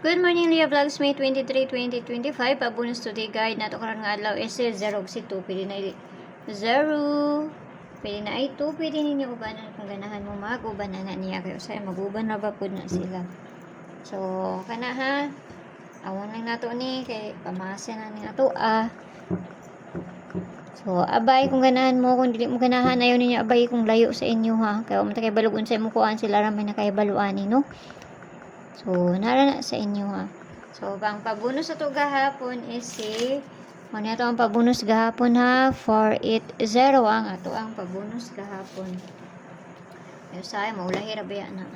Good morning, Leah Vlogs, May 23, 2025. Pabonus today guide na ito karon nga adlaw is 0 si 2. Pwede na 0. Pwede na ay 2. Pwede ninyo ubanan kung ganahan mo mag-ubanan na niya. Kaya usay mag-uban na ba po na sila. So, kana ha. Awon lang nato ni. Kay pamasa na ni nato So, abay kung ganahan mo. Kung dili mo ganahan, ayaw ninyo abay kung layo sa inyo ha. Kaya umata kay balugon sa imo kuan sila ramay na kay baluani no. So, nara na sa inyo ha. So, ang pabonus sa ito gahapon is si ano ito ang pabonus gahapon ha. 480 ang ato ang pabonus gahapon. Yung sa'yo, maulahi rabaya na.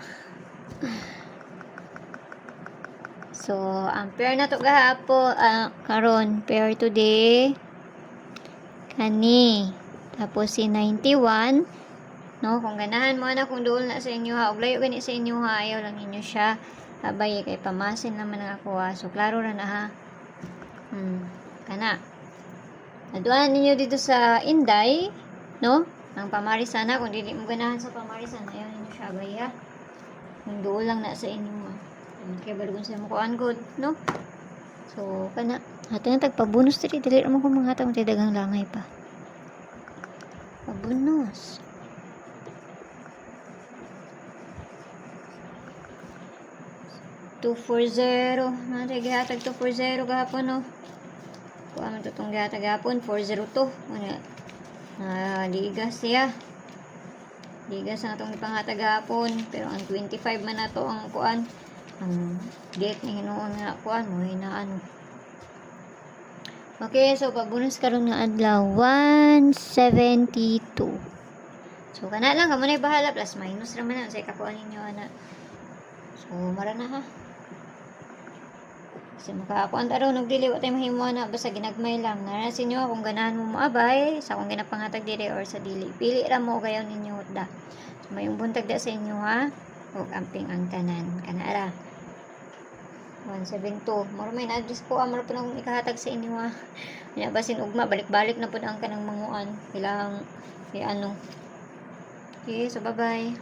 So, ang pair na ito gahapon, karon pair today, kani. Tapos si 91. No, kung ganahan mo na kung doon na sa inyo ha. Ug layo gani sa inyo ha. Ayaw lang ninyo siya. Abay kay pamasin naman ang ako ha. So klaro ra na ha. Kana. Naduan ninyo dito sa Inday, no? Ang pamarisan na kung dili mo ganahan sa pamarisan, ayaw ninyo siya abay ha. Kung doon lang na sa inyo ha. Kaya balugon sa mo kuan good, no? So kana. Ato na tagpabonus diri dili ra mo ko mga hatang dagang langay pa. Pabonus. $240. Nari gihatag $240 gahapon no. Kuha man itong gihatag gahapon 402. Ligas siya. Ligas na itong ipanghatag gahapon. Pero ang 25 man na to ang kuan. Ang date ni hinuon nga kuan mo hinaan. Okay, so pabonus karon nga adlaw 172. So kana lang kamo na bahala plus minus ra man na sa kakuan ninyo ana. So mara na ha. Kasi makakuan ta raw nagdili wa tay mahimo na basta ginagmay lang. Nara sa inyo kung ganahan mo moabay sa kung ginapangatag diri or sa dili. Pili ra mo kayo ninyo da. So mayong buntag da sa inyo ha. Ug amping ang tanan kana ra. 172. Mura may na-address ko amara pa nang ikahatag sa inyo ha. Nya basin ugma balik-balik na pud ang kanang manguan. Ilang ano. Okay, so bye-bye.